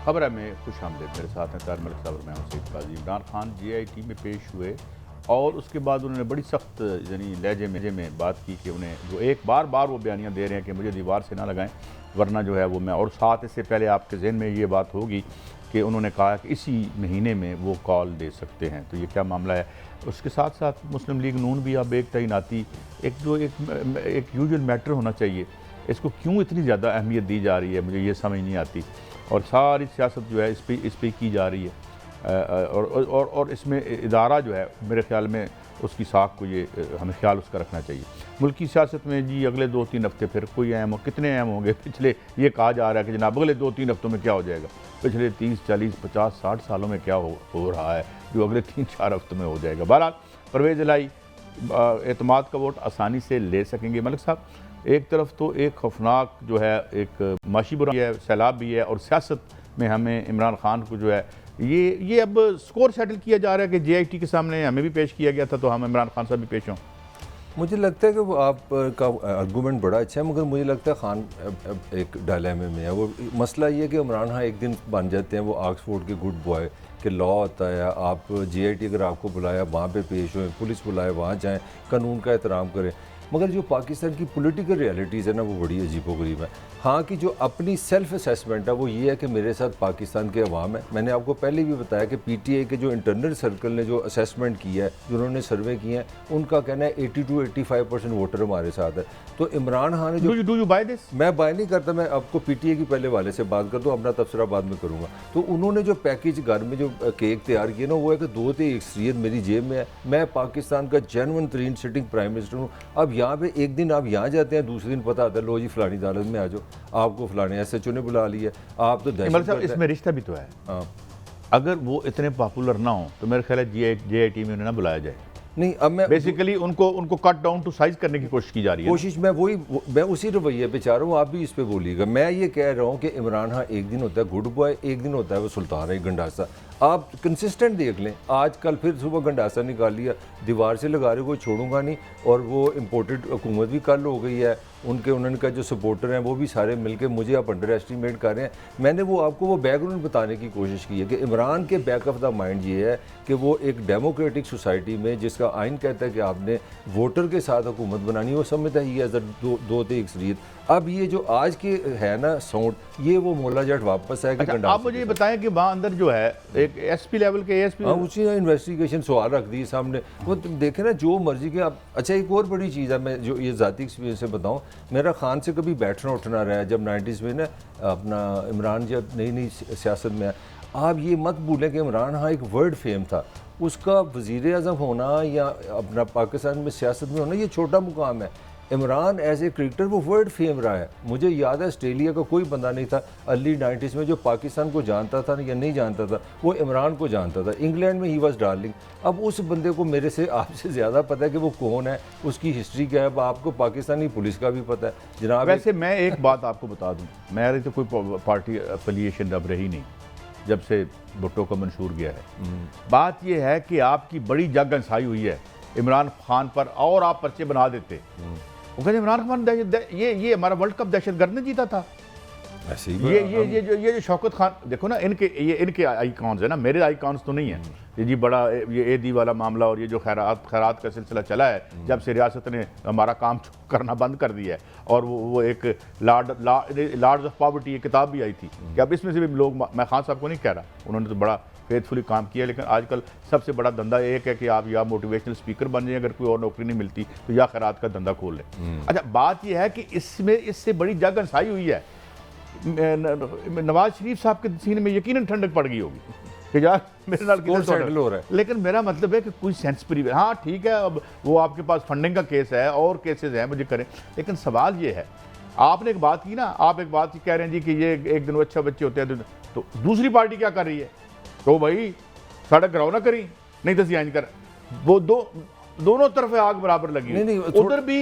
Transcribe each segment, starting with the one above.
खबर है में खुश आमदेद। मेरे साथ हैं तार मलिक साहब, मैं हूं सईद काजी। इमरान खान JIT में पेश हुए और उसके बाद उन्होंने बड़ी सख्त यानी लहजे में बात की कि उन्हें जो एक बार वो बयानियाँ दे रहे हैं कि मुझे दीवार से ना लगाएं वरना जो है वो मैं, और साथ इससे पहले आपके जहन में ये बात होगी कि उन्होंने कहा कि इसी महीने में वो कॉल दे सकते हैं। तो ये क्या मामला है? उसके साथ साथ मुस्लिम लीग नून भी अब एक तैनाती, एक यूजुअल मैटर होना चाहिए, इसको क्यों इतनी ज़्यादा अहमियत दी जा रही है, मुझे ये समझ नहीं आती। और सारी सियासत जो है इस पर की जा रही है और इसमें इदारा जो है मेरे ख्याल में उसकी साख को ये हमें ख्याल उसका रखना चाहिए। मुल्की सियासत में जी अगले 2-3 हफ्ते फिर कोई अहम हो, कितने अहम होंगे? पिछले ये कहा जा रहा है कि जनाब अगले 2-3 हफ्तों में क्या हो जाएगा, पिछले 30-40-50-60 सालों में क्या हो रहा है जो अगले 3-4 हफ्तों में हो जाएगा। बहरहाल परवेज़ इलाही एतमाद का वोट आसानी से ले सकेंगे। मलिक साहब, एक तरफ तो एक खौफनाक जो है एक माशी बुरा है, सैलाब भी है, और सियासत में हमें इमरान खान को जो है ये अब स्कोर सेटल किया जा रहा है कि JIT के सामने हमें भी पेश किया गया था तो हम इमरान खान साहब भी पेश हों। मुझे लगता है कि वो आपका आर्गूमेंट बड़ा अच्छा है, मगर मुझे लगता है खान एक डायलेमे में है। वो मसला ये है कि इमरान खान एक दिन बन जाते हैं वो ऑक्सफोर्ड के गुड बॉय कि लॉ होता है, आप JIT अगर आपको बुलाया वहाँ पे पेश हों, पुलिस बुलाए वहाँ जाएँ, कानून का एहतराम करें। मगर जो पाकिस्तान की पॉलिटिकल रियलिटीज़ है ना, वो बड़ी अजीबोगरीब है। हाँ कि जो अपनी सेल्फ असेसमेंट है वो ये है कि मेरे साथ पाकिस्तान के अवाम है। मैंने आपको पहले भी बताया कि PTI के जो इंटरनल सर्कल ने जो असेसमेंट किया है, जो उन्होंने सर्वे किए हैं, उनका कहना है 80-85% वोटर हमारे साथ है। तो इमरान खान ने जो डू यू बाय दिस? मैं बाय नहीं करता, मैं आपको PTI की पहले वाले से बात कर दूँ, अपना तबसरा बाद में करूँगा। तो उन्होंने जो पैकेज घर में जो केक तैयार किया ना, वो है कि 2 अक्सरियत मेरी जेब में है, मैं पाकिस्तान का जेन्युइन तरीन सिटिंग प्राइम मिनिस्टर हूँ। अब यहाँ पे एक दिन आप यहाँ जाते हैं, दूसरे दिन पता आता है लो जी फलानी अदालत में आ जाओ, आपको फलाने SHO ने बुला लिया, आप तो इसमें रिश्ता भी तो है। हाँ, अगर वो इतने पॉपुलर ना हो तो मेरे ख्याल है JIT में उन्हें ना बुलाया जाए। नहीं अब मैं बेसिकली उनको कट डाउन टू साइज करने की कोशिश की जा रही है। कोशिश मैं उसी रवैये पे चाह रहा हूँ, आप भी इस पे बोलिएगा। मैं ये कह रहा हूँ कि इमरान खान एक दिन होता है गुड बॉय, एक दिन होता है वो सुल्तान है गंडासा। आप कंसिस्टेंट देख लें, आज कल फिर सुबह गंडासा निकाल लिया, दीवार से लगा रहे कोई छोड़ूंगा नहीं, और वो इम्पोर्टेड हुकूमत भी कल हो गई है, उनका जो सपोर्टर हैं वो भी सारे मिलके मुझे आप अंडर एस्टिमेट कर रहे हैं। मैंने वो आपको वो बैकग्राउंड बताने की कोशिश की है कि इमरान के बैक ऑफ द माइंड ये है कि वो एक डेमोक्रेटिक सोसाइटी में जिसका आइन कहता है कि आपने वोटर के साथ हुकूमत बनानी, वो समझता है ये 2 अक्सरियत। अब ये जो आज के है ना साउंड, ये वो मोला जट वापस है कि आप मुझे ये बताएं कि वहाँ अंदर जो है एक SP लेवल के ASP, हाँ उसी इन्वेस्टिगेशन सवाल रख दी सामने, वो देखें ना जो मर्जी के आप। अच्छा एक और बड़ी चीज़ है, मैं जो ये ज़ाती एक्सपीरियंस से बताऊँ, मेरा खान से कभी बैठना उठना रहा है जब 90s में ना, अपना इमरान जब नई सियासत में है। आप ये मत भूलें कि इमरान हाँ एक वर्ल्ड फेम था, उसका वज़ीर आज़म होना या अपना पाकिस्तान में सियासत में होना ये छोटा मुकाम है। इमरान एज ए क्रिकेटर वो वर्ल्ड फेम रहा है। मुझे याद है ऑस्ट्रेलिया का कोई बंदा नहीं था अर्ली 90s में जो पाकिस्तान को जानता था या नहीं जानता था, वो इमरान को जानता था। इंग्लैंड में ही वॉज डार्लिंग। अब उस बंदे को मेरे से आपसे ज़्यादा पता है कि वो कौन है, उसकी हिस्ट्री क्या है। अब आपको पाकिस्तानी पुलिस का भी पता है जनाब। वैसे मैं एक बात आपको बता दूँ, मेरी तो कोई पार्टी एफिलिएशन अब रही नहीं जब से भुट्टो को मंशूर गया है। बात यह है कि आपकी बड़ी जग अंसाई हुई है इमरान खान पर, और आप पर्चे बना देते। वो कहते इमरान खान ये हमारा वर्ल्ड कप दहशतगर्द ने जीता था। ऐसे ही ये जो शौकत खान, देखो ना इनके आइकॉन्स है ना, मेरे आइकॉन्स तो नहीं है ये जी। बड़ा ये ईदी वाला मामला और ये जो खैरात का सिलसिला चला है जब से रियासत ने हमारा काम करना बंद कर दिया है, और वो एक लॉर्ड्स ऑफ पॉवर्टी ये किताब भी आई थी कि अब इसमें से भी लोग, मैं खान साहब को नहीं कह रहा, उन्होंने तो बड़ा फेथफुली काम किया, लेकिन आजकल सबसे बड़ा धंधा एक है कि आप या मोटिवेशनल स्पीकर बन जाए, अगर कोई और नौकरी नहीं मिलती तो या खैरात का धंधा खोल लें। अच्छा बात यह है कि इसमें इससे बड़ी जग अंसाई हुई है। नवाज शरीफ साहब के सीने में यकीनन ठंडक पड़ गई होगी कि यार मेरे नाल सेटल हो रहा है। लेकिन मेरा मतलब है कि कोई सेंस पर, हाँ ठीक है, अब वो आपके पास फंडिंग का केस है और केसेस हैं, मुझे करें, लेकिन सवाल ये है, आपने एक बात की ना, आप एक बात कह रहे हैं जी कि ये एक दिन अच्छा बच्चे होते हैं तो दूसरी पार्टी क्या कर रही है? तो भाई सड़क कराओ ना करी, नहीं तो सियान कर। वो दो दोनों तरफ आग बराबर लगी हुई। नहीं,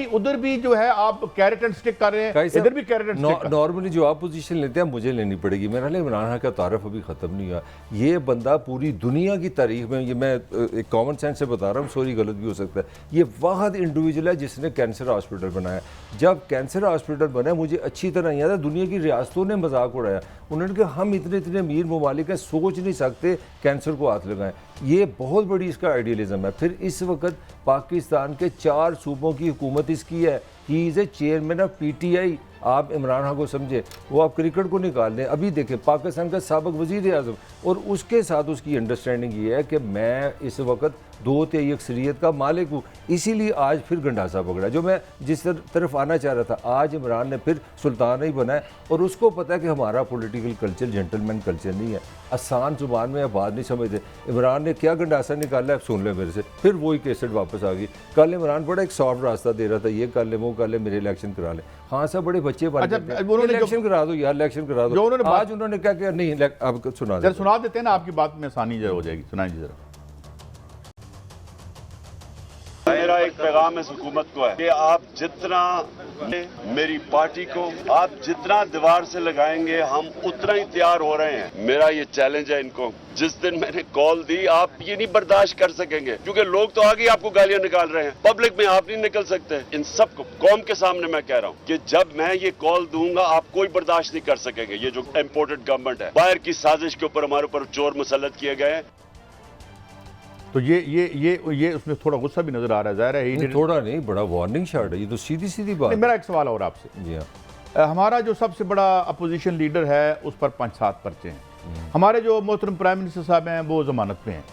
उधर भी जो है आप कैरेट एंड स्टिक कर रहे हैं, इधर भी कैरेट एंड स्टिक। नॉर्मली जो आप पोजीशन लेते हैं मुझे लेनी पड़ेगी। मेरा इमरान खान का तारफ अभी ख़त्म नहीं हुआ। ये बंदा पूरी दुनिया की तारीख में, ये मैं एक कॉमन सेंस से बता रहा हूँ, सॉरी गलत भी हो सकता है, ये वाहद इंडिविजुअल है जिसने कैंसर हॉस्पिटल बनाया। जब कैंसर हॉस्पिटल बना मुझे अच्छी तरह याद है, दुनिया की रियासतों ने मजाक उड़ाया। उन्होंने कहा हम इतने अमीर ममालिक हैं, सोच नहीं सकते कैंसर को हाथ लगाएं। ये बहुत बड़ी इसका आइडियलिज्म है। फिर इस वक्त पाकिस्तान के 4 सूबों की हुकूमत इसकी है। He is a chairman of PTI। आप इमरान खान को समझे, वो आप क्रिकेट को निकाल दें। अभी देखें पाकिस्तान का साबिक वज़ीर आज़म, और उसके साथ उसकी अंडरस्टैंडिंग ये है कि मैं इस वक्त 2/3 अक्सरियत का मालिक हूँ, इसीलिए आज फिर गंडासा पकड़ा। जो मैं जिस तरफ आना चाह रहा था, आज इमरान ने फिर सुल्तान ही बना है, और उसको पता है कि हमारा पॉलिटिकल कल्चर जेंटलमैन कल्चर नहीं है। आसान जुबान में आप बात नहीं समझते। इमरान ने क्या गंडासा निकाला है, सुन ले मेरे से। फिर वही केसेट वापस आ गई। कल इमरान बड़ा एक सॉफ्ट रास्ता दे रहा था, ये कर ले वो कर ले, मेरे इलेक्शन करा ले। हाँ साहब, बड़े बच्चे इलेक्शन करा दो यार, इलेक्शन करा दो। आज उन्होंने क्या किया, नहीं अब सुना देते हैं ना, आपकी बात में आसानी जो हो जाएगी। सुनाइए जरा। मेरा एक पैगाम इस हुकूमत को है कि आप जितना मेरी पार्टी को आप जितना दीवार से लगाएंगे, हम उतना ही तैयार हो रहे हैं। मेरा ये चैलेंज है इनको। जिस दिन मैंने कॉल दी, आप ये नहीं बर्दाश्त कर सकेंगे, क्योंकि लोग तो आगे आपको गालियां निकाल रहे हैं, पब्लिक में आप नहीं निकल सकते। इन सबको कौम के सामने मैं कह रहा हूं कि जब मैं ये कॉल दूंगा, आप कोई बर्दाश्त नहीं कर सकेंगे। ये जो इम्पोर्टेड गवर्नमेंट है, बाहर की साजिश के ऊपर हमारे ऊपर चोर मुसल्लत किए गए हैं। तो ये उसमें थोड़ा गुस्सा भी नजर आ रहा है, ज़ाहिर है। नहीं, थोड़ा नहीं, बड़ा वार्निंग शॉट है ये तो, सीधी बात। मेरा एक सवाल और आपसे। जी हाँ, हमारा जो सबसे बड़ा अपोजिशन लीडर है, उस पर 5-7 पर्चे हैं। हमारे जो मोहतरम प्राइम मिनिस्टर साहब हैं, वो जमानत पे हैं।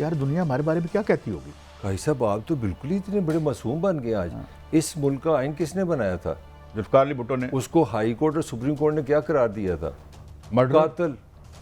यार दुनिया हमारे बारे में क्या कहती होगी? भाई साहब, आप तो बिल्कुल ही इतने बड़े मासूम बन गए आज। इस मुल्क का आइन किसने बनाया था? जुल्फ़िकार अली भुट्टो ने। उसको हाई कोर्ट और सुप्रीम कोर्ट ने क्या करार दिया था? कातिल।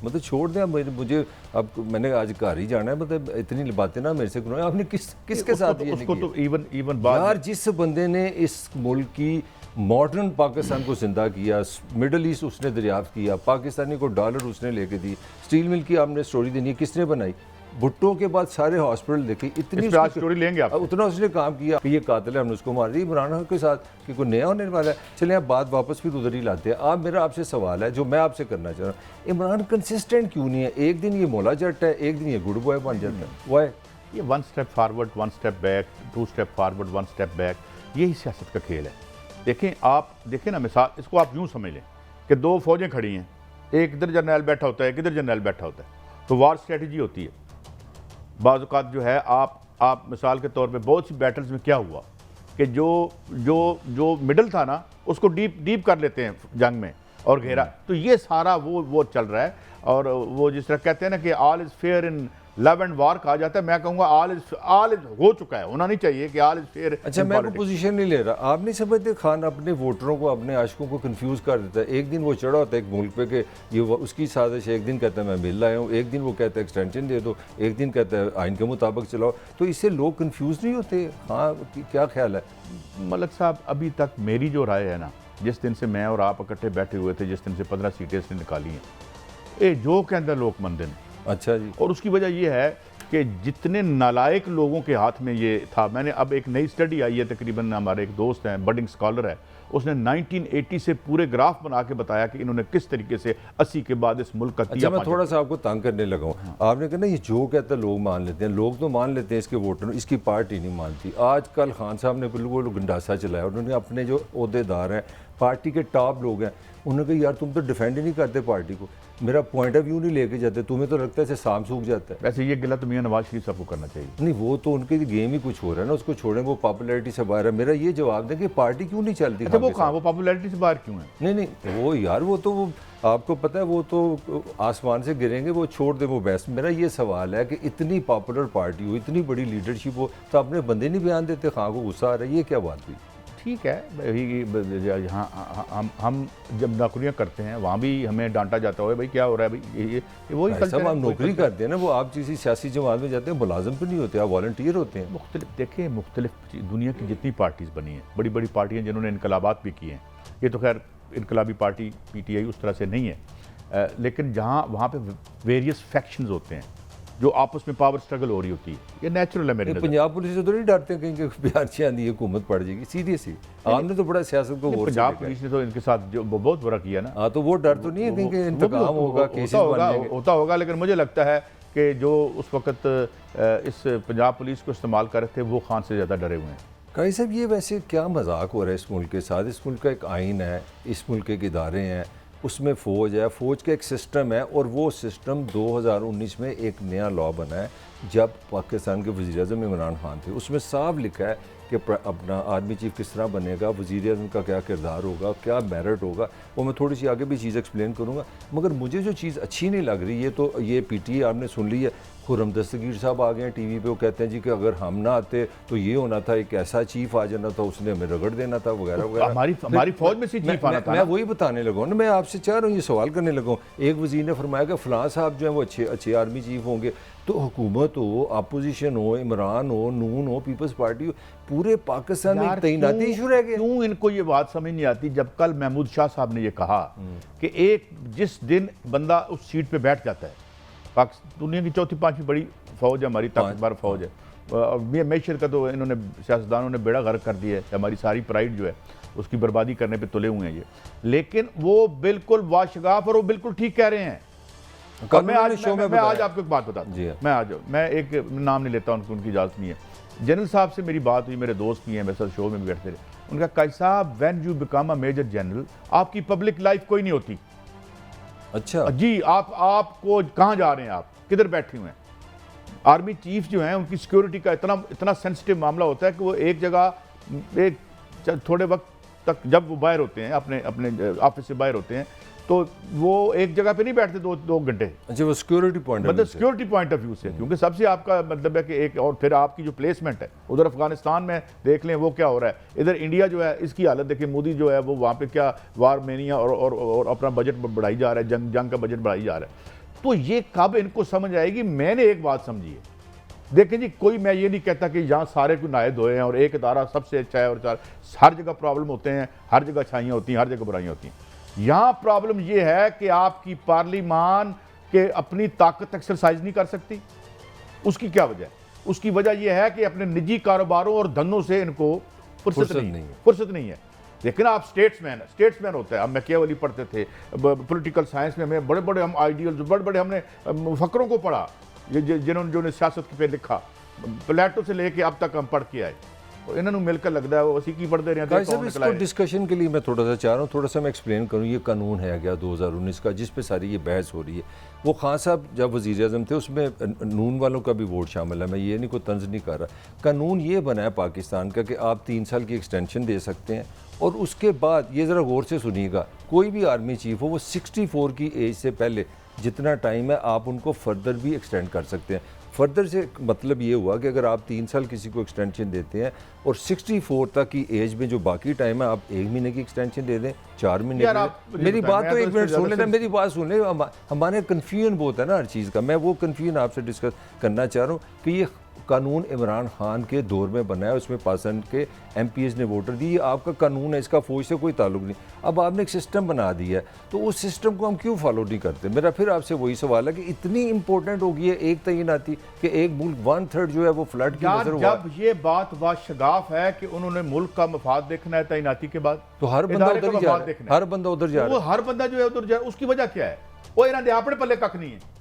मतलब छोड़ दें मुझे। अब मैंने आज घर ही जाना है, मतलब इतनी बातें ना मेरे से करो। आपने किसके साथ ये उसको तो इवन यार, जिस बंदे ने इस मुल्क की मॉडर्न पाकिस्तान को जिंदा किया, मिडल ईस्ट उसने दरियाफ्त किया, पाकिस्तानी को डॉलर उसने लेके दी, स्टील मिल की आपने स्टोरी देनी है, किसने बनाई? भुट्टो के बाद सारे हॉस्पिटल देखे, इतनी स्टोरी लेंगे आप। उतना उसने काम किया कि ये कातिल है, हमने उसको मार दिया। इमरान खान के साथ कि कोई नया होने वाला है। चले आप बात वापस फिर उधर ही लाते हैं। आप, मेरा आपसे सवाल है जो मैं आपसे करना चाह रहा हूँ, इमरान कंसिस्टेंट क्यों नहीं है? एक दिन ये मौला जट है, एक दिन ये गुड बॉय बन जाता है। वाई? ये 1 step forward 1 step back, 2 step forward 1 step back, यही सियासत का खेल है। देखें, आप देखें ना, मिसाल इसको आप यूँ समझ लें कि 2 फौजें खड़ी हैं, एक इधर जर्नल बैठा होता है, एक इधर जर्नल बैठा होता है। तो वार स्ट्रेटजी होती है। बाज़ औक़ात जो है, आप मिसाल के तौर पे बहुत सी बैटल्स में क्या हुआ कि जो मिडल था ना, उसको डीप कर लेते हैं जंग में और घेरा। तो ये सारा वो चल रहा है। और वो जिस तरह कहते हैं ना कि all is fair in love and वार कहा जाता है, मैं कहूँगा ऑल इज हो चुका है, होना नहीं चाहिए कि ऑल इज फेयर। अच्छा, मैं पोजीशन नहीं ले रहा। आप नहीं समझते खान अपने वोटरों को, अपने आशिकों को कंफ्यूज कर देता है। एक दिन वो चढ़ा होता है एक मुल्क पे कि ये उसकी साजिश है, एक दिन कहता है मैं मिल आया हूँ, एक दिन वो कहता है एक्सटेंशन दे दो, एक दिन कहता है आइन के मुताबिक चलाओ। तो इससे लोग कंफ्यूज नहीं होते? हाँ, क्या ख्याल है? मलिक साहब, अभी तक मेरी जो राय है ना, जिस दिन से मैं और आप इकट्ठे बैठे हुए थे, जिस दिन से 15 सीटें इसने निकाली हैं, ये जो के अंदर लोग मंदे हैं। अच्छा जी। और उसकी वजह यह है कि जितने नालायक लोगों के हाथ में ये था। मैंने अब एक नई स्टडी आई है, तकरीबन हमारे एक दोस्त हैं, बडिंग स्कॉलर है, उसने 1980 से पूरे ग्राफ बना के बताया कि इन्होंने किस तरीके से 80 के बाद इस मुल्क का। अच्छा, मैं थोड़ा सा आपको तंग करने लगा हूँ। आपने कहा ना ये जो कहता है लोग मान लेते हैं, लोग तो मान लेते हैं, इसके वोटर, इसकी पार्टी नहीं मानती। आजकल खान साहब ने बिल्कुल गंडासा चलाया। उन्होंने अपने जो ओहदेदार हैं, पार्टी के टॉप लोग हैं, उन्होंने कहा यार तुम तो डिफेंड ही नहीं करते पार्टी को, मेरा पॉइंट ऑफ व्यू नहीं लेके जाते, तुम्हें तो लगता है इसे साम सूख जाता है। वैसे ये गिला तो मियां नवाज शरीफ साहब को करना चाहिए। नहीं, वो तो उनके गेम ही कुछ हो रहा है ना, उसको छोड़ें, वो पॉपुलैरिटी से बाहर है। मेरा ये जवाब दें कि पार्टी क्यों नहीं चलती? अच्छा, वो कहाँ, वो पॉपुलैरिटी से बाहर क्यों है? नहीं, वो यार वो तो आपको पता है, वो तो आसमान से गिरेंगे, वो छोड़ दे, वो बेस्ट। मेरा ये सवाल है कि इतनी पॉपुलर पार्टी हो, इतनी बड़ी लीडरशिप हो, तो अपने बंदे नहीं बयान देते, खां को गुस्सा आ रहा है, ये क्या बात हुई? ठीक है, यहाँ हम जब नौकरियाँ करते हैं वहाँ भी हमें डांटा जाता है, भाई क्या हो रहा है भाई, ये वही कल्चर है। आप नौकरी करते हैं ना, वो आप किसी सियासी जमात में जाते हैं, मुलाजिम तो नहीं होते, आप वॉलंटियर होते हैं। देखिए, मुख्तलिफ दुनिया की जितनी पार्टीज़ बनी हैं, बड़ी बड़ी पार्टियाँ जिन्होंने इनकलाबात भी किए हैं, ये तो खैर इनकलाबी पार्टी PTI उस तरह से नहीं है, लेकिन जहाँ वहाँ पे वेरियस फैक्शंस होते हैं, जो आपस में पावर स्ट्रगल हो रही होती है, ये नेचुरल है मेरे नज़र। पंजाब पुलिस से तो नहीं डरते कहीं कि बिहार से आंधी हुकूमत पड़ जाएगी, सीधी सी आपने तो बड़ा सियासत को गौर से पंजाब देखा है। पुलिस ने तो इनके साथ जो बहुत बुरा किया ना, हाँ, तो वो डर तो नहीं है कहीं कि इंतकाम होगा, केसेस बन जाएंगे। होता होगा, लेकिन मुझे लगता है कि जो उस वक्त इस पंजाब पुलिस को इस्तेमाल कर रहे थे वो खान से ज़्यादा डरे हुए हैं। काजी साहब, ये वैसे क्या मजाक हो रहा है इस मुल्क के साथ? इस मुल्क का एक आइन है, इस मुल्क के इदारे हैं, उसमें फ़ौज है, फ़ौज का एक सिस्टम है, और वो सिस्टम 2019 में एक नया लॉ बना है जब पाकिस्तान के वज़ीर-ए-आज़म इमरान खान थे। उसमें साफ लिखा है कि अपना आर्मी चीफ किस तरह बनेगा, वज़ीर-ए-आज़म का क्या किरदार होगा, क्या मेरिट होगा, वो मैं थोड़ी सी आगे भी चीज़ एक्सप्लेन करूँगा। मगर मुझे जो चीज़ अच्छी नहीं लग रही, ये तो ये पीटीए आपने सुन ली है, खुर्रम दस्तगीर साहब आ गए हैं टीवी पे, वो कहते हैं जी कि अगर हम ना आते तो ये होना था, एक ऐसा चीफ आ जाना था, उसने हमें रगड़ देना था वगैरह वगैरह। हमारी फौज में से चीफ आना था। मैं वही बताने लगा हूँ ना, मैं आपसे चाह रहा हूँ, ये सवाल करने लगा हूँ। एक वज़ीर ने फरमाया कि फ़लाँ साहब जो हैं वो अच्छे आर्मी चीफ होंगे। तो हुकूमत हो, अपोजिशन हो, इमरान हो, नून हो, पीपल्स पार्टी हो, पूरे पाकिस्तान में तैनाती इशू रह गया। क्यों इनको ये बात समझ नहीं आती? जब कल महमूद शाह साहब ने ये कहा कि एक जिस दिन बंदा उस सीट पे बैठ जाता है, दुनिया की चौथी पांचवी बड़ी फौज है हमारी, ताकतवर फौज है, मैशर का तो इन्होंने सियासतदानों ने बेड़ा गर्क कर दिया है, हमारी सारी प्राइड जो है उसकी बर्बादी करने पे तुले हुए हैं ये। लेकिन वो बिल्कुल वाशगाफ और वो बिल्कुल ठीक कह रहे हैं। मैं आज आपको एक बात बताता हूँ, मैं एक नाम नहीं लेता, उनकी इजाज़त नहीं है। जनरल साहब से मेरी बात हुई, मेरे दोस्त भी हैं, मेरे साथ शो में भी बैठते रहे। उनका काजी साहब, when you become a major general, आपकी पब्लिक लाइफ कोई नहीं होती। अच्छा जी, आपको कहाँ जा रहे हैं, आप किधर बैठे हुए हैं? आर्मी चीफ जो हैं उनकी सिक्योरिटी का इतना सेंसिटिव मामला होता है कि वो एक जगह एक थोड़े वक्त तक जब वो बाहर होते हैं, अपने ऑफिस से बाहर होते हैं, तो वो एक जगह पे नहीं बैठते दो घंटे। अच्छा, वो सिक्योरिटी पॉइंट मतलब सिक्योरिटी पॉइंट ऑफ व्यू से, क्योंकि सबसे आपका मतलब है कि एक, और फिर आपकी जो प्लेसमेंट है उधर अफगानिस्तान में देख लें वो क्या हो रहा है, इधर इंडिया जो है इसकी हालत देखिए, मोदी जो है वो वहाँ पे क्या वार मेनिया और अपना बजट बढ़ाई जा रहा है, जंग का बजट बढ़ाई जा रहा है। तो ये कब इनको समझ आएगी? मैंने एक बात समझी है, देखें जी, कोई, मैं ये नहीं कहता कि यहाँ सारे को नायद हुए हैं और एक इदारा सबसे अच्छा है, और हर जगह प्रॉब्लम होते हैं, हर जगह अच्छाइयाँ होती हैं, हर जगह बुराइयाँ होती हैं। यहाँ प्रॉब्लम ये है कि आपकी पार्लिमान के अपनी ताकत एक्सरसाइज नहीं कर सकती। उसकी क्या वजह है? उसकी वजह यह है कि अपने निजी कारोबारों और धंधों से इनको फुर्सत नहीं है। लेकिन आप स्टेट्समैन होता है। अब मैकियावेली पढ़ते थे पॉलिटिकल साइंस में, हमें बड़े बड़े हम आइडियल्स, बड़े बड़े हमने फकरों को पढ़ा, जिन्होंने सियासत पे लिखा, प्लेटो से लेके अब तक हम पढ़ के आए। इन्होंने मिलकर लगता है वो उसी की पढ़ते रहे। इसको डिस्कशन के लिए मैं थोड़ा सा चाह रहा हूँ, थोड़ा सा मैं एक्सप्लेन करूँ। ये कानून है गया 2019 का, जिस पे सारी ये बहस हो रही है। वो खान साहब जब वज़ीर-ए-आज़म थे, उसमें नून वालों का भी वोट शामिल है, मैं ये नहीं कोई तंज नहीं कर रहा। कानून ये बना है पाकिस्तान का कि आप 3 साल की एक्सटेंशन दे सकते हैं, और उसके बाद ये ज़रा गौर से सुनिएगा, कोई भी आर्मी चीफ हो वो 64 की एज से पहले जितना टाइम है आप उनको फर्दर भी एक्सटेंड कर सकते हैं। फर्दर से मतलब ये हुआ कि अगर आप 3 साल किसी को एक्सटेंशन देते हैं और 64 तक की एज में जो बाकी टाइम है आप 1 महीने की एक्सटेंशन दे दें, 4 महीने की। मेरी बात तो 1 मिनट सुन लेना, मेरी बात सुन ले। हमारे कन्फ्यूजन बहुत है ना हर चीज़ का, मैं वो कन्फ्यूजन आपसे डिस्कस करना चाह रहा हूँ कि ये कानून इमरान खान के दौर में बना है, उसमें पाकिस्तान के MPs ने वोटर दी, ये आपका कानून है, इसका फौज से कोई ताल्लुक नहीं। अब आपने एक सिस्टम बना दिया है, तो उस सिस्टम को हम क्यों फॉलो नहीं करते? मेरा फिर आपसे वही सवाल है कि इतनी इंपॉर्टेंट हो गई है एक तैनाती कि एक मुल्क 1/3 जो है वो फ्लड की नजर हुआ। जब ये बात वाशगाफ है कि उन्होंने मुल्क का मफाद देखना है तैनाती के बाद, तो हर बंदा उधर जा रहा है, हर बंदा उधर जा रहा है, हर बंदा जो है उधर जा रहा है। उसकी वजह क्या है? वो इन्होंने अपने पल्ले कख नहीं है।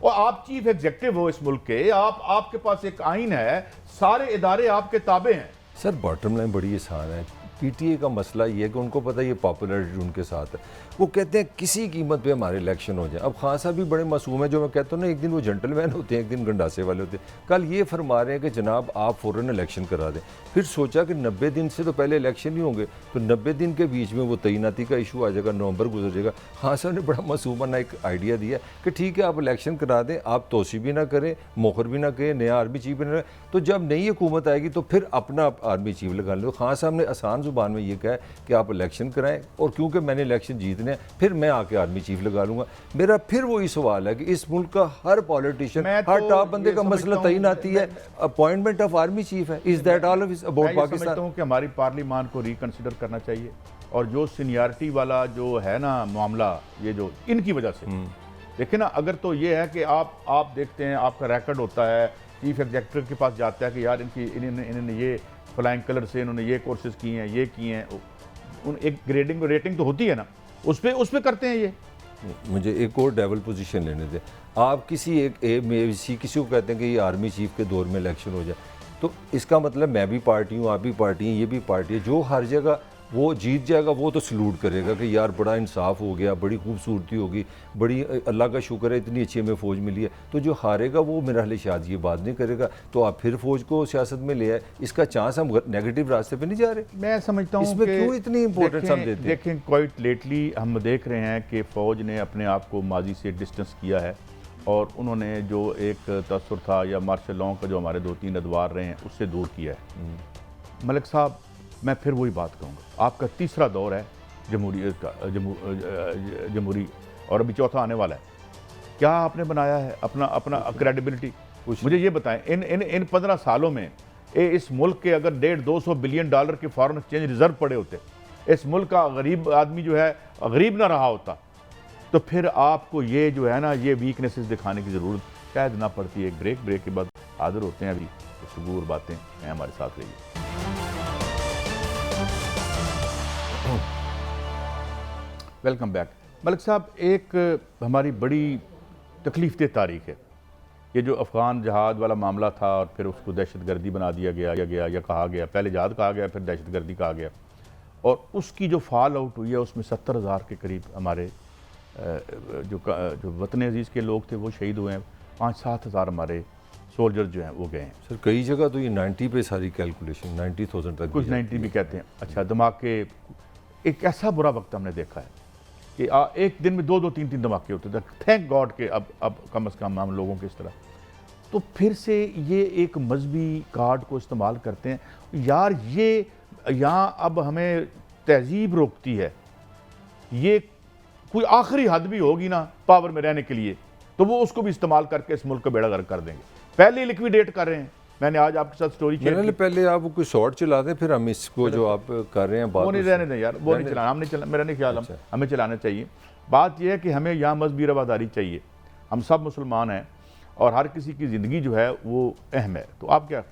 और आप चीफ एग्जीक्यूटिव हो इस मुल्क के, आपके पास एक आइन है, सारे इदारे आपके ताबे हैं। सर बॉटम लाइन बड़ी आसान है। पीटीए का मसला ये है कि उनको पता है ये पॉपुलरिटी उनके साथ है, वो कहते हैं किसी कीमत पे हमारे इलेक्शन हो जाए। अब खान साहब भी बड़े मासूम है, जो मैं कहता हूँ ना, एक दिन वो जेंटलमैन होते हैं, एक दिन गंडासे वाले होते हैं। कल ये फरमा रहे हैं कि जनाब आप फ़ौरन इलेक्शन करा दें, फिर सोचा कि 90 दिन से तो पहले इलेक्शन ही होंगे, तो 90 दिन के बीच में वो तैनाती का इशू आ जाएगा, नवंबर गुजर जाएगा। खान साहब ने बड़ा मासूमाना एक आइडिया दिया कि ठीक है आप इलेक्शन करा दें, आप तोसी भी ना करें, मोखर भी ना करें, नया आर्मी चीफ भी ना, तो जब नई हुकूमत आएगी तो फिर अपना आर्मी चीफ लगा लो। खान साहब ने आसान जुबान में ये कहा कि आप इलेक्शन कराएं, और क्योंकि मैंने इलेक्शन जीतने हैं फिर मैं आके आर्मी चीफ लगा लूंगा। मेरा फिर वही सवाल है कि इस मुल्क का हर पॉलिटिशियन, हर टॉप बंदे का मसला तैनाती है, अपॉइंटमेंट ऑफ आर्मी चीफ है। Is that all of about Pakistan? मैं समझता हूं कि हमारी पार्लियामान को रिकंसिडर करना चाहिए, और जो सीनियरिटी वाला जो है ना मामला, ये जो इनकी वजह से देखिए ना, अगर तो ये है कि आप देखते हैं, आपका रिकॉर्ड होता है, चीफ एग्जीक्यूटिव के पास जाता है कि यार इन्होंने ये फ्लाइंग कलर से इन्होंने ये कोर्सेज किए हैं, ये किए हैं, उन एक ग्रेडिंग रेटिंग तो होती है ना, उस पर करते हैं ये। मुझे एक और डेवल पोजीशन लेने दे। आप किसी किसी को कहते हैं कि ये आर्मी चीफ के दौर में इलेक्शन हो जाए, तो इसका मतलब मैं भी पार्टी हूँ, आप भी पार्टी हैं, ये भी पार्टी है, जो हर जगह वो जीत जाएगा वो तो सलूट करेगा कि यार बड़ा इंसाफ हो गया, बड़ी खूबसूरती होगी, बड़ी अल्लाह का शुक्र है इतनी अच्छी हमें फ़ौज मिली है। तो जो हारेगा वो मेरा हाल शायद ये बात नहीं करेगा, तो आप फिर फ़ौज को सियासत में ले आए, इसका चांस हम नेगेटिव रास्ते पे नहीं जा रहे। मैं समझता हूँ इसमें क्यों इतनी इंपॉर्टेंस हम देते हैं? देखें, क्वाइट लेटली हम देख रहे हैं कि फ़ौज ने अपने आप को माजी से डिस्टेंस किया है और उन्होंने जो एक तसर था या मार्शल लॉ का जो हमारे 2-3 अदवार रहे हैं उससे दूर किया है। मलिक साहब, मैं फिर वही बात कहूँगा, आपका तीसरा दौर है जमहूरियत का, जमहूरी, और अभी चौथा आने वाला है। क्या आपने बनाया है अपना क्रेडिबिलिटी? मुझे ये बताएं, इन 15 सालों में इस मुल्क के अगर 150-200 बिलियन डॉलर के फॉरेन एक्सचेंज रिजर्व पड़े होते, इस मुल्क का गरीब आदमी जो है गरीब ना रहा होता, तो फिर आपको ये जो है ना, ये वीकनेसेस दिखाने की ज़रूरत शायद ना पड़ती है। एक ब्रेक के बाद हाजिर होते हैं, अभी गुफ्तगू और बातें हैं, हमारे साथ रहिए। Welcome back. मलिक साहब, एक हमारी बड़ी तकलीफ दह तारीख है ये जो अफ़गान जहाज़ वाला मामला था और फिर उसको दहशतगर्दी बना दिया गया या कहा गया, पहले जहाज़ कहा गया फिर दहशतगर्दी कहा गया, और उसकी जो फॉल आउट हुई है उसमें 70,000 के करीब हमारे जो वतन अजीज़ के लोग थे वो शहीद हुए हैं, 5-7 हज़ार हमारे सोल्जर जो हैं वो गए हैं। सर कई जगह तो ये 90 पे सारी कैलकुलेशन 90,000 तक, कुछ 90 भी कहते हैं। अच्छा, धमाके, एक ऐसा बुरा वक्त हमने देखा है कि एक दिन में 2-2, 3-3 धमाके होते थे। थैंक गॉड के अब कम से कम हम लोगों के इस तरह, तो फिर से ये एक मजहबी कार्ड को इस्तेमाल करते हैं। यार ये यहाँ अब हमें तहजीब रोकती है, ये कोई आखिरी हद भी होगी ना पावर में रहने के लिए, तो वो उसको भी इस्तेमाल करके इस मुल्क का बेड़ा गर्क कर देंगे। पहले लिक्विडेट कर रहे हैं। मैंने आज आपके साथ स्टोरी की, पहले आप कोई शॉर्ट चला दें, फिर हम इसको जो आप कर रहे हैं वो नहीं रहने दें यार, वो नहीं चलाना, मेरा नहीं ख्याल, हमें चलाना चाहिए। बात यह है कि हमें यहाँ मजहबी रवादारी चाहिए, हम सब मुसलमान हैं और हर किसी की ज़िंदगी जो है वो अहम है। तो आप क्या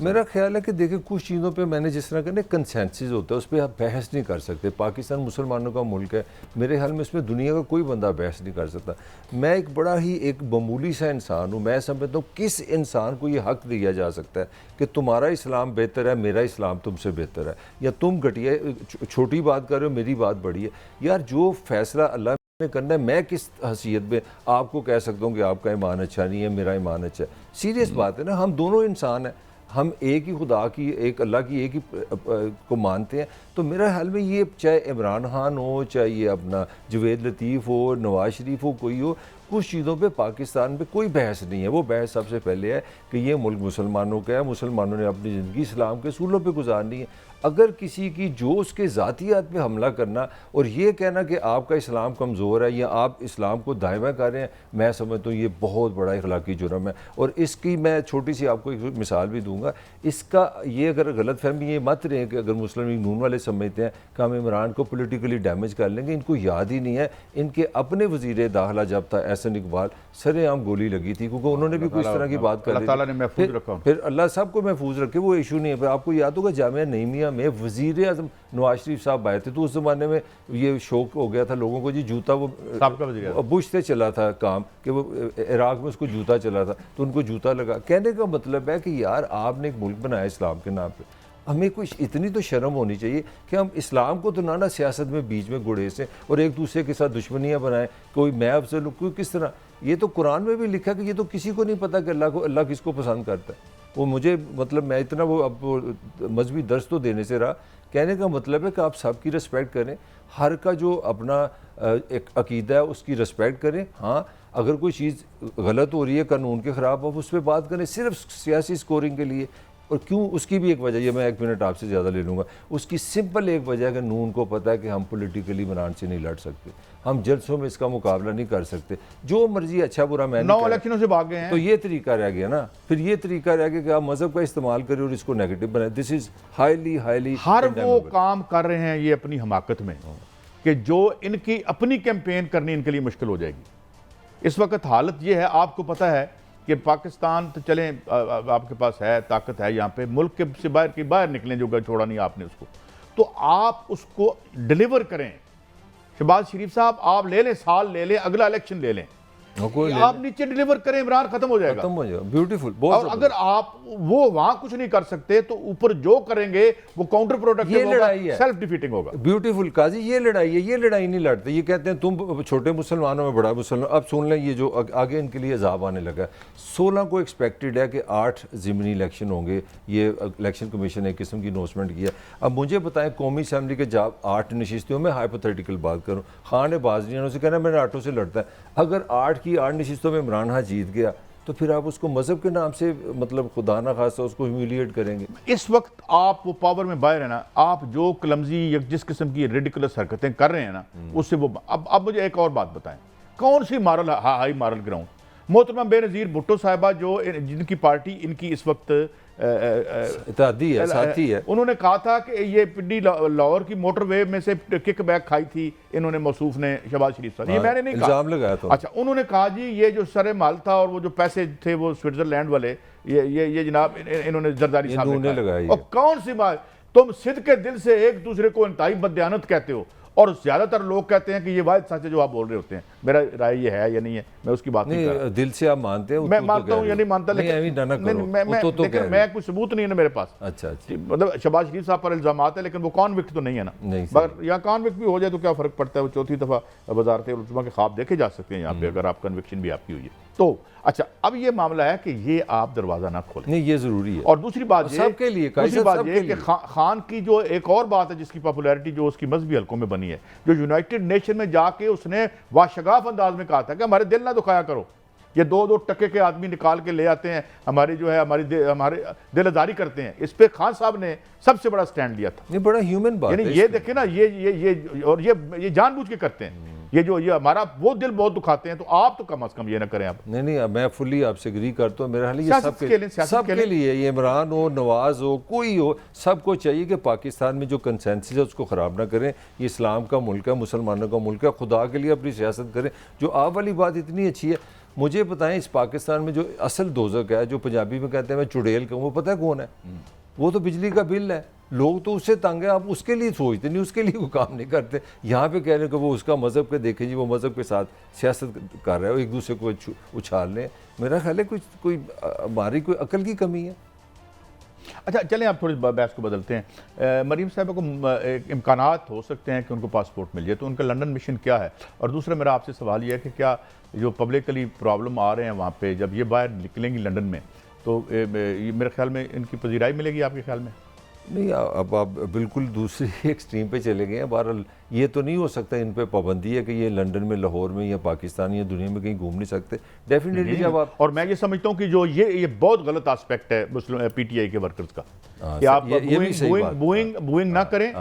मेरा ख्याल है कि देखिए कुछ चीज़ों पे मैंने जिस तरह का कंसेंसस होता है उस पर आप बहस नहीं कर सकते। पाकिस्तान मुसलमानों का मुल्क है, मेरे ख्याल में इसमें दुनिया का कोई बंदा बहस नहीं कर सकता। मैं एक बड़ा ही एक मामूली सा इंसान हूँ, मैं समझता हूँ किस इंसान को ये हक दिया जा सकता है कि तुम्हारा इस्लाम बेहतर है, मेरा इस्लाम तुमसे बेहतर है, या तुम घटिया छोटी बात कर रहे हो, मेरी बात बड़ी है। यार जो फैसला अल्लाह ने करना है, मैं किस हैसियत में आपको कह सकता हूँ कि आपका ईमान अच्छा नहीं है, मेरा ईमान अच्छा है? सीरियस बात है ना, हम दोनों इंसान हैं, हम एक ही खुदा की, एक अल्लाह की एक ही को मानते हैं। तो मेरा ख्याल में ये चाहे इमरान खान हो, चाहे ये अपना जवेद लतीफ़ हो, नवाज शरीफ हो, कोई हो, कुछ चीज़ों पे पाकिस्तान पे कोई बहस नहीं है। वो बहस सबसे पहले है कि ये मुल्क मुसलमानों का है, मुसलमानों ने अपनी ज़िंदगी इस्लाम के असूलों पे गुजारनी है। अगर किसी की जो उसके ज़ातियात पे हमला करना और ये कहना कि आपका इस्लाम कमज़ोर है या आप इस्लाम को दायवा कर रहे हैं, मैं समझता हूँ ये बहुत बड़ा इखलाकी जुर्म है। और इसकी मैं छोटी सी आपको एक मिसाल भी दूँगा। इसका ये अगर गलत फहमी ये मत रहे कि अगर मुस्लिम लीग नून वाले समझते हैं कि हम इमरान को पोलिटिकली डैमेज कर लेंगे, इनको याद ही नहीं है इनके अपने वज़ीर दाखिला जब था एहसन इकबाल, सरेआम गोली लगी थी, क्योंकि उन्होंने भी कुछ तरह की बात कर ली। फिर अल्लाह साहब को महफूज रखे, वो इशू नहीं है। फिर आपको याद होगा जामिया नईमिया में वज़ीर आज़म नवाज शरीफ साहब आए थे, तो उस ज़माने में ये शौक हो गया था लोगों को जी जूता, वो बुश से चला था काम कि वो इराक में उसको जूता चला था तो उनको जूता लगा। कहने का मतलब है कि यार आपने एक मुल्क बनाया इस्लाम के नाम पे, हमें कुछ इतनी तो शर्म होनी चाहिए कि हम इस्लाम को तो ना सियासत में बीच में गुड़े से और एक दूसरे के साथ दुश्मनियाँ बनाएं, कोई मैं अफजल हूँ, कोई किस तरह। ये तो कुरान में भी लिखा कि ये तो किसी को नहीं पता कि अल्लाह किसको पसंद करता है। वो मुझे मतलब मैं इतना वो अब मजहबी दर्स तो देने से रहा, कहने का मतलब है कि आप सबकी रिस्पेक्ट करें, हर का जो अपना एक अकीदा है उसकी रिस्पेक्ट करें। हाँ, अगर कोई चीज़ गलत हो रही है, कानून के ख़िलाफ़, आप उस पर बात करें सिर्फ सियासी स्कोरिंग के लिए। और क्यों, उसकी भी एक वजह, ये मैं 1 मिनट आपसे ज़्यादा ले लूँगा, उसकी सिंपल एक वजह है कि नून को पता है कि हम पॉलिटिकली इमरान से नहीं लड़ सकते, हम जलसों में इसका मुकाबला नहीं कर सकते, जो मर्जी अच्छा बुरा मैं 9 इलेक्शनों से भाग गए हैं। तो ये तरीका रह गया ना, फिर ये तरीका रह गया कि आप मजहब का इस्तेमाल करें और इसको नेगेटिव बनाए। दिस इज़ हाईली हर वो काम कर रहे हैं ये अपनी हमाकत में कि जो इनकी अपनी कैंपेन करनी इनके लिए मुश्किल हो जाएगी। इस वक्त हालत ये है, आपको पता है कि पाकिस्तान तो चलें आपके पास है, ताकत है यहाँ पे, मुल्क के से बाहर की बाहर निकलें, जो छोड़ा नहीं आपने उसको, तो आप उसको डिलीवर करें। शहबाज शरीफ साहब, आप ले लें, साल ले लें, अगला इलेक्शन ले लें, आप नीचे डिलीवर करें, इमरान खत्म हो जाएगा, खत्म हो जाएगा। ब्यूटीफुल। और अगर आप वो वहां कुछ नहीं कर सकते तो ऊपर जो करेंगे वो काउंटर प्रोडक्टिव होगा, सेल्फ डिफीटिंग होगा। ब्यूटीफुल काजी, ये लड़ाई है, ये लड़ाई नहीं लड़ते। ये कहते हैं तुम छोटे मुसलमानों में बड़ा मुसलमान। अब सुन लें, ये जो आगे इनके लिए अजाब आने लगा। 16 को एक्सपेक्टेड है कि 8 ज़िमनी इलेक्शन होंगे। ये इलेक्शन कमीशन ने एक किस्म की अनाउंसमेंट किया। अब मुझे बताएं, कौमी असम्बली के जब 8 नशिस्तों में हाइपोथेटिकल बात करूँ, खान ने बाज़नियानों से कहना मैंने 8 से लड़ता है, अगर 8 की 8 नशिस्तों में इमरान खान जीत गया तो फिर आप उसको मजहब के नाम से, मतलब खुदा ना खासा, उसको ह्यूमिलिएट करेंगे। इस वक्त आप वो पावर में बाहर है ना, आप जो क्लमजी या जिस किस्म की रेडिकुलस हरकतें कर रहे हैं ना, उससे वो अब मुझे एक और बात बताएं, कौन सी मॉरल हाई मॉरल ग्राउंड? मोहतरमा बेनज़ीर भुट्टो साहिबा, जो जिनकी पार्टी इनकी इस वक्त इत्तेहादी है, साथी है, उन्होंने कहा था कि ये पिंडी लाहौर की मोटरवे में से किक बैक खाई थी इन्होंने, मौसूफ ने, शहबाज शरीफ साहब, ये मैंने नहीं कहा, इल्जाम लगाया था। अच्छा, उन्होंने कहा जी ये जो सरे माल था और वो जो पैसे थे वो स्विट्जरलैंड वाले, ये जनाब इन्होंने जरदारी साहब ने लगाया। और कौन सी बात, तुम सिद्ध के दिल से एक दूसरे को इंतहाई बददियानत कहते हो, और ज्यादातर लोग कहते हैं कि ये वाहिद सच है जो आप बोल रहे होते हैं। मेरा राय ये है या नहीं है, मैं उसकी बात नहीं कर रहा। दिल से आप मानते हैं? मैं मानता हूँ या नहीं मानता, लेकिन मैं कोई सबूत नहीं है ना मेरे पास। अच्छा, मतलब शहबाज शरीफ साहब पर इल्जामात है, लेकिन वो कॉन्विक्ट तो नहीं है ना, मगर यहाँ कॉन्विक्ट भी हो जाए तो क्या फर्क पड़ता है, वो चौथी दफा वजारत उलमा के ख्वाब देखे जा सकते हैं यहाँ पे, अगर आप कन्विक्शन भी आपकी हुई है तो। अच्छा, अब ये मामला है कि ये आप दरवाजा ना खोलें, नहीं, ये जरूरी है। और दूसरी बात ये, सबके लिए, दूसरी बात ये कि खान की जो एक और बात है जिसकी पॉपुलैरिटी जो उसकी मजहबी हलकों में बनी है, जो यूनाइटेड नेशन में जाके उसने वाशगाफ अंदाज में कहा था कि हमारे दिल ना दुखाया करो, ये 2-2 टके के आदमी निकाल के ले आते हैं, हमारी जो है हमारे दिल आजारी करते हैं। इस पे खान साहब ने सबसे बड़ा स्टैंड लिया था। ये बड़ा ह्यूमन बात है। ये देखे ना, ये जानबूझ के करते हैं, ये हमारा वो दिल बहुत दुखाते हैं, तो आप तो कम अज कम ये ना करें आप। नहीं, मैं फुल्ली आपसे एग्री करता हूँ। मेरे ख्याल ये सबके लिए, ये इमरान हो, नवाज हो, कोई हो, सबको चाहिए कि पाकिस्तान में जो कंसेंसस है उसको ख़राब ना करें। ये इस्लाम का मुल्क है, मुसलमानों का मुल्क है, खुदा के लिए अपनी सियासत करें। जो आप वाली बात इतनी अच्छी है, मुझे बताएं, इस पाकिस्तान में जो असल दोज़क है, जो पंजाबी में कहते हैं मैं चुड़ैल कहूँ, वो पता है कौन है? वो तो बिजली का बिल है। लोग तो उससे तंग है, आप उसके लिए सोचते नहीं, उसके लिए कोई काम नहीं करते। यहाँ पे कह रहे हैं कि वो उसका मज़हब के देखें जी, वो मज़हब के साथ सियासत कर रहे हो, एक दूसरे को उछाल लें। मेरा ख्याल है कोई हमारी कोई अकल की कमी है। अच्छा, चलें आप थोड़ी बहस को बदलते हैं। मरीम साहब को इम्कानात हो सकते हैं कि उनको पासपोर्ट मिल जाए, तो उनका लंदन मिशन क्या है? और दूसरा मेरा आपसे सवाल यह है कि क्या जो पब्लिकली प्रॉब्लम आ रहे हैं वहाँ पे, जब ये बाहर निकलेंगी लंदन में, तो ये मेरे ख्याल में इनकी पजीराई मिलेगी आपके ख्याल में? नहीं, अब आप बिल्कुल दूसरी एक्सट्रीम पे चले गए हैं। बहरहाल ये तो नहीं हो सकता, इन पे पाबंदी है कि ये लंदन में, लाहौर में या पाकिस्तान या दुनिया में कहीं घूम नहीं सकते। डेफिनेटली जब आप, और मैं ये समझता हूँ कि जो ये बहुत गलत एस्पेक्ट है मुस्लिम पीटीआई के वर्कर्स का, कि आप बूइंग ना करें।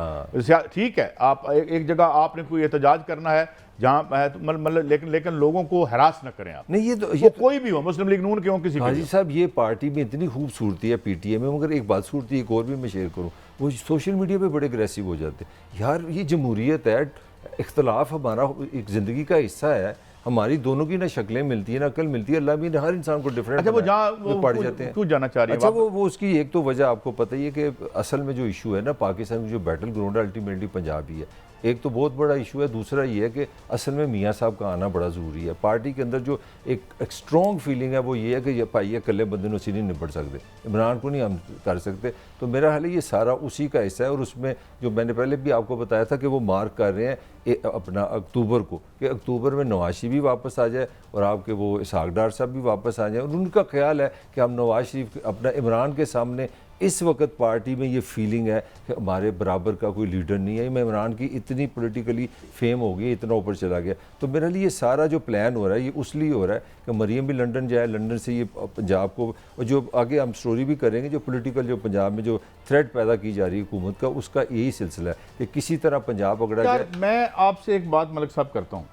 ठीक है, आप एक जगह आपने कोई एहतजाज करना है जहाँ मतलब, लेकिन लोगों को हरास ना करें आप। नहीं, ये कोई भी हो, मुस्लिम लीग नून के हो, किसी हाजी साहब, ये पार्टी में इतनी खूबसूरती है पीटीए में, मगर एक बात सूरती एक और भी मैं शेयर करूँ, वो सोशल मीडिया पे बड़े अग्रेसिव हो जाते हैं। यार ये जमहूरियत है, इख्तलाफ हमारा एक ज़िंदगी का हिस्सा है, हमारी दोनों की ना शक्लें मिलती है ना अकल मिलती है। अल्लाह भी हर इंसान को डिफरेंट। अच्छा, वो जहाँ पढ़ जाते हैं, क्यों जाना चाह रही है? अच्छा, वो उसकी एक तो वजह आपको पता ही है कि असल में जो इशू है ना पाकिस्तान में, जो बैटल ग्राउंड है अल्टीमेटली पंजाब ही है। एक तो बहुत बड़ा इशू है, दूसरा ये है कि असल में मियाँ साहब का आना बड़ा ज़रूरी है। पार्टी के अंदर जो एक स्ट्रॉन्ग फीलिंग है वो ये है कि ये भाई ये अकेले बंदे उसी नहीं निपट सकते, इमरान को नहीं हम कर सकते। तो मेरा हाल है ये सारा उसी का हिस्सा है। और उसमें जो मैंने पहले भी आपको बताया था कि वो मार्क कर रहे हैं अपना अक्टूबर को, कि अक्टूबर में नवाज शरीफ भी वापस आ जाए और आपके वो इसहाक डार साहब भी वापस आ जाए। और उनका ख्याल है कि हम नवाज शरीफ अपना इमरान के सामने, इस वक्त पार्टी में ये फीलिंग है कि हमारे बराबर का कोई लीडर नहीं है। मैं इमरान की इतनी पॉलिटिकली फेम हो गई, इतना ऊपर चला गया। तो मेरे लिए सारा जो प्लान हो रहा है ये उसलिए हो रहा है कि मरीम भी लंदन जाए, लंदन से ये पंजाब को, और जो आगे हम स्टोरी भी करेंगे, जो पॉलिटिकल जो पंजाब में जो थ्रेट पैदा की जा रही है हुकूमत का, उसका यही सिलसिला है कि किसी तरह पंजाब अगड़ा जाए। मैं आपसे एक बात मलिक साहब करता हूँ,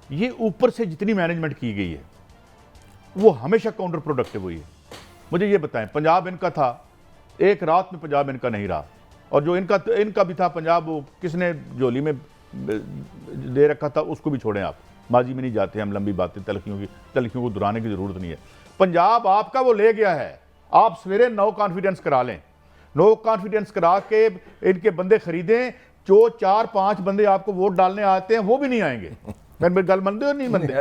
ये ऊपर से जितनी मैनेजमेंट की गई है वो हमेशा काउंटर प्रोडक्टिव हुई है। मुझे ये बताएं, पंजाब इनका था, एक रात में पंजाब इनका नहीं रहा, और जो इनका भी था पंजाब, वो किसने झोली में दे रखा था उसको भी छोड़ें आप। माजी में नहीं जाते हम, लंबी बातें तलखियों को दोहराने की ज़रूरत नहीं है। पंजाब आपका वो ले गया है, आप सवेरे नो कॉन्फिडेंस करा लें, नो कॉन्फिडेंस करा के इनके बंदे खरीदें, जो 4-5 बंदे आपको वोट डालने आते हैं वो भी नहीं आएंगे। मैं गल मनते हो नहीं मनते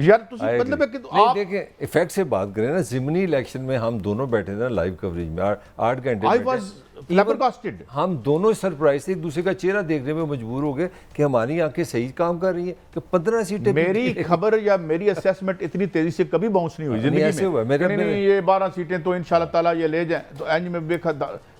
यार, मतलब आप देखें इफेक्ट से बात करें ना, ज़िमनी इलेक्शन में हम दोनों बैठे थे ना लाइव कवरेज में 8 घंटे, आई वाज फ्लैबरगास्टेड। हम दोनों सरप्राइज थे, एक दूसरे का चेहरा देखने में मजबूर हो गए कि हमारी आंखें सही काम कर रही हैं कि 15 सीटें। मेरी खबर या मेरी असेसमेंट इतनी तेजी से कभी बाउंस नहीं हुई जिंदगी में। नहीं, ये 12 सीटें तो इंशाल्लाह ताला ये ले जाएं, तो एंज में देखा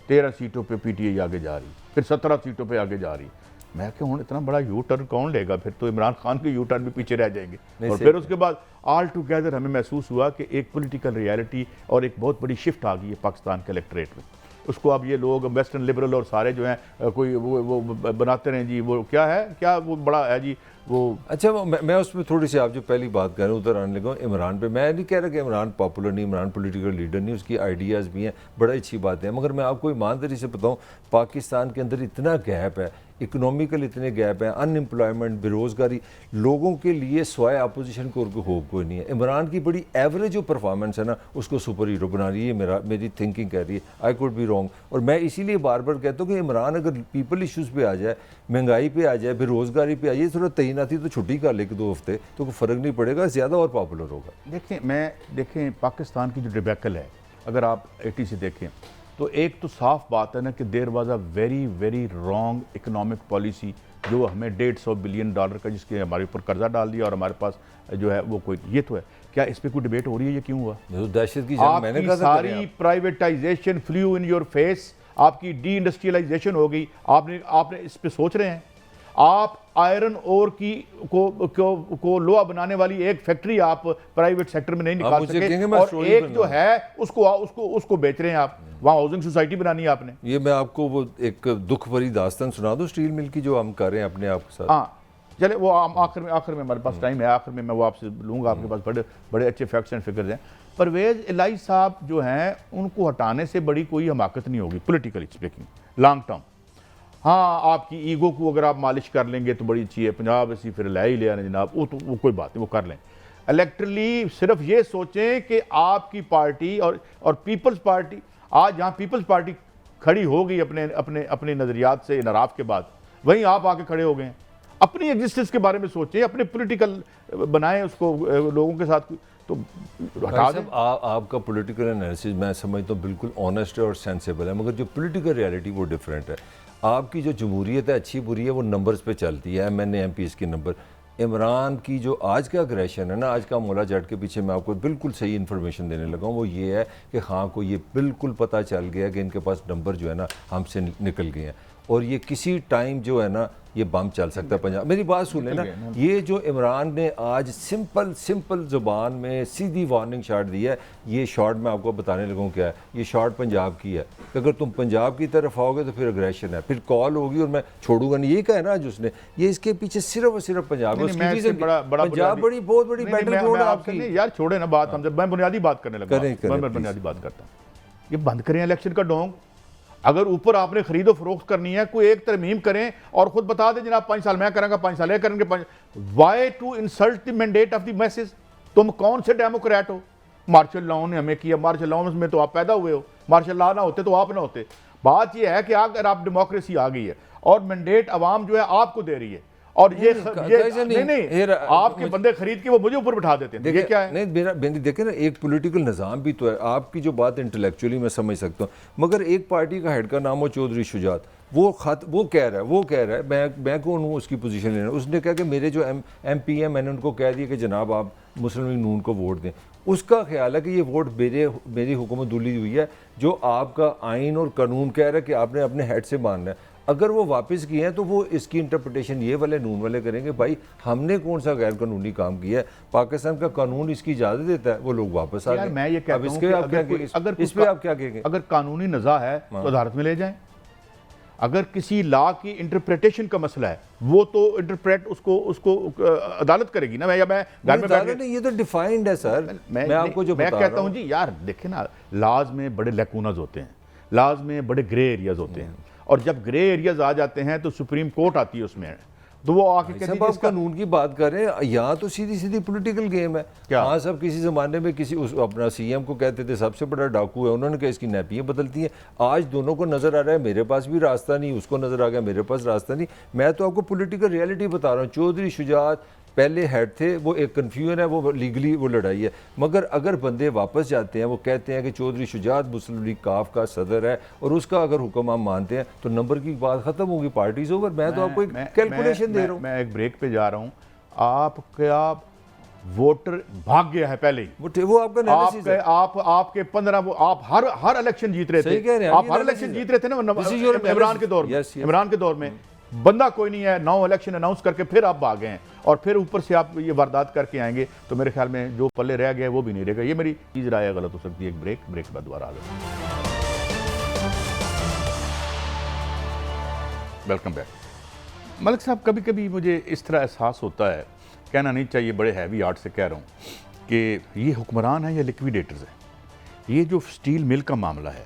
13 सीटों पे पीटीआई आगे जा रही, फिर 17 सीटों पे आगे जा रही। मैं क्या हूँ इतना बड़ा यू टर्न कौन लेगा, फिर तो इमरान खान के यू टर्न भी पीछे रह जाएंगे। और फिर उसके बाद ऑल टुगेदर हमें महसूस हुआ कि एक पॉलिटिकल रियलिटी और एक बहुत बड़ी शिफ्ट आ गई है पाकिस्तान के इलेक्टोरेट में। उसको अब ये लोग वेस्टर्न लिबरल और सारे जो हैं कोई वो बनाते रहें जी, वो क्या है, क्या वो बड़ा है जी वो। अच्छा, मैं उसमें थोड़ी सी आप जो पहली बात कर रहे हैं उधर आने लगा इमरान पे। मैं नहीं कह रहा कि इमरान पॉपुलर नहीं, इमरान पॉलिटिकल लीडर नहीं, उसकी आइडियाज़ भी हैं, बड़ा अच्छी बात है, मगर मैं आपको ईमानदारी से बताऊँ पाकिस्तान के अंदर इतना गैप है, इकोनॉमिकल इतने गैप हैं, अनएम्प्लॉयमेंट, बेरोज़गारी, लोगों के लिए स्वाय अपोजिशन को होप कोई नहीं है। इमरान की बड़ी एवरेज जो परफॉर्मेंस है ना उसको सुपर हीरो बना रही है, मेरी थिंकिंग कह रही है, आई कुड बी रॉन्ग। और मैं इसीलिए बार बार कहता हूँ कि इमरान अगर पीपल इशूज़ पे आ जाए, महंगाई पे आ जाए, बेरोज़गारी पे आ जाए, थोड़ा तैनाती तो छुट्टी कर ले 2 हफ्ते, तो कोई फ़र्क नहीं पड़ेगा, ज़्यादा और पॉपुलर होगा। देखें पाकिस्तान की जो डिबैकल है, अगर आप 80 से देखें तो एक तो साफ बात है ना कि there was a very very wrong economic policy, जो हमें $150 बिलियन का जिसके हमारे ऊपर कर्जा डाल दिया और हमारे पास जो है वो कोई, ये तो है। क्या इस पर कोई डिबेट हो रही है, ये क्यों हुआ? दहशत की जंग मैंने कहा, सारी privatisation flu in your face, आपकी डी इंडस्ट्रियलाइजेशन हो गई। आपने इस पे सोच रहे हैं? आप आयरन ओर की को लोहा बनाने वाली एक फैक्ट्री आप प्राइवेट सेक्टर में नहीं निकाल सके, और एक जो है उसको बेच रहे हैं आप, वहाँ हाउसिंग सोसाइटी बनानी है आपने। ये मैं आपको वो एक दुख भरी दास्तान सुना दूं स्टील मिल की जो हम कर रहे हैं अपने आप के साथ। हाँ चले, वो आखिर में हमारे पास टाइम है, आखिर में मैं वो आपसे लूँगा, आपके पास बड़े अच्छे फैक्ट्स एंड फिगर्स हैं। परवेज़ इलाही साहब जो हैं उनको हटाने से बड़ी कोई हमाकत नहीं होगी पॉलिटिकली स्पीकिंग, लॉन्ग टर्म। हाँ, आपकी ईगो को अगर आप मालिश कर लेंगे तो बड़ी अच्छी है, पंजाब ऐसी फिर ला ही लिया ना जनाब, वो कोई बात नहीं, वो कर लें। इलेक्ट्रली सिर्फ ये सोचें कि आपकी पार्टी और पीपल्स पार्टी, आज जहाँ पीपल्स पार्टी खड़ी हो गई अपने नज़रियात से इनराफ के बाद, वहीं आप आके खड़े हो गए हैं। अपनी एग्जिस्टेंस के बारे में सोचें, अपने पॉलिटिकल बनाएं उसको लोगों के साथ, तो हटा दें। आपका पॉलिटिकल एनालिसिस मैं समझता हूँ बिल्कुल ऑनेस्ट है और सेंसेबल है, मगर जो पॉलिटिकल रियलिटी वो डिफरेंट है। आपकी जो जमहूरियत है अच्छी बुरी है वो नंबर्स पे चलती है, MNA MPs के नंबर। इमरान की जो आज का अग्रेशन है ना, आज का मोला जट के पीछे मैं आपको बिल्कुल सही इन्फॉर्मेशन देने लगा हूँ, वो ये है कि हाँ को ये बिल्कुल पता चल गया कि इनके पास नंबर जो है ना हमसे निकल गए हैं, और ये किसी टाइम जो है ना ये बम चल सकता है पंजाब। मेरी बात सुन लेना, ये जो इमरान ने आज सिंपल ज़ुबान में सीधी वार्निंग शॉट दी है, ये शॉट मैं आपको बताने लगूँ क्या है। ये शॉट पंजाब की है कि अगर तुम पंजाब की तरफ आओगे तो फिर अग्रेशन है, फिर कॉल होगी और मैं छोड़ूंगा नहीं, ये कहा है ना आज उसने। ये इसके पीछे सिर्फ और सिर्फ पंजाब, पंजाब बड़ी बहुत बड़ी बैटल ग्राउंड है आपकी। यार छोड़े ना बात, हम जब मैं बुनियादी बात करने लगा, मैं बुनियादी बात करता हूँ, ये बंद करें इलेक्शन का ढोंग। अगर ऊपर आपने खरीदो फरोख्त करनी है, कोई एक तरमीम करें और खुद बता दें जनाब 5 साल मैं करूंगा, 5 साल ये करेंगे। Why to insult the mandate of the message? तुम कौन से डेमोक्रेट हो? मार्शल लॉ ने हमें किया, मार्शल लॉ में तो आप पैदा हुए हो, मार्शल लॉ ना होते तो आप ना होते। बात यह है कि अगर आप डेमोक्रेसी आ गई है और मैंडेट अवाम जो है आपको दे रही है, और ये नहीं आपके बंदे खरीद के वो मुझे ऊपर बिठा देते हैं, ये क्या है? नहीं मेरा देखे ना, एक पॉलिटिकल निज़ाम भी तो है। आपकी जो बात इंटेलेक्चुअली मैं समझ सकता हूँ, मगर एक पार्टी का हेड का नाम हो चौधरी शुजात, वो कह रहा है मैं कौन हूँ उसकी पोजीशन लेना। उसने कहा कि मेरे जो MP हैं मैंने उनको कह दिया कि जनाब आप मुस्लिम लीग नून को वोट दें। उसका ख्याल है कि ये वोट मेरी हुकूमत दुली हुई है, जो आपका आइन और कानून कह रहा है कि आपने अपने हेड से मानना है। अगर वो वापस किए हैं तो वो इसकी इंटरप्रिटेशन ये वाले नून वाले करेंगे, भाई हमने कौन सा गैर कानूनी काम किया है, पाकिस्तान का कानून इसकी इजाज़त देता है, वो लोग वापस आ गए। मैं ये कहता हूं इस पे आप क्या कहेंगे? अगर कानूनी नज़ा है तो अदालत में ले जाएं। अगर किसी लॉ की इंटरप्रिटेशन का मसला है, वो तो इंटरप्रेट उसको अदालत करेगी ना। मैं घर में बैठ ये तो डिफाइंड है सर। मैं आपको जो मैं कहता हूं जी, यार देखें ना, लॉज में बड़े लैकूनाज होते हैं, लॉज में बड़े ग्रे एरियाज होते हैं, और जब ग्रे एरियाज आ जाते हैं तो सुप्रीम कोर्ट आती है उसमें, तो वो आके भाई कहती साहब, है आप इसका कानून की बात कर रहे हैं, यहाँ तो सीधी सीधी पॉलिटिकल गेम है। क्या? हाँ साहब, किसी ज़माने में किसी उस अपना सीएम को कहते थे सबसे बड़ा डाकू है, उन्होंने कहा इसकी नैपियाँ बदलती हैं। आज दोनों को नज़र आ रहा है मेरे पास भी रास्ता नहीं, उसको नज़र आ गया मेरे पास रास्ता नहीं। मैं तो आपको पॉलिटिकल रियलिटी बता रहा हूँ। चौधरी शुजात पहले हेड थे, वो एक कन्फ्यूजन है, वो लीगली वो लड़ाई है, मगर अगर बंदे वापस जाते हैं, वो कहते हैं कि चौधरी शुजात मुस्लिम लीग काफ का सदर है और उसका अगर हुक्म हम मानते हैं तो नंबर की बात खत्म होगी, पार्टीज ओवर। मैं तो आपको एक कैलकुलेशन दे रहा हूँ। मैं एक ब्रेक पे जा रहा हूँ। आपका वोटर भाग गया है पहले ही। वो आपका एनालिसिस है। आपके 15 वो आप हर इलेक्शन जीत रहे सही कह थे। रहे हैं, आप ये हर analysis इलेक्शन है। जीत रहे थे ना This is your इमरान के दौर में। Yes, yes. इमरान के दौर में बंदा कोई नहीं है, 9 इलेक्शन अनाउंस करके फिर आप भागे हैं और फिर ऊपर से आप ये वारदात करके आएंगे, तो मेरे ख्याल में जो पल्ले रह गया वो भी नहीं रहेगा। ये मेरी चीज राय गलत हो सकती है। एक ब्रेक के बाद दोबारा आ गए। Welcome back. मलिक साहब, कभी कभी मुझे इस तरह एहसास होता है, कहना नहीं चाहिए, बड़े हैवी हार्ट से कह रहा हूँ कि ये हुक्मरान है या लिक्विडेटर्स है। ये जो स्टील मिल का मामला है,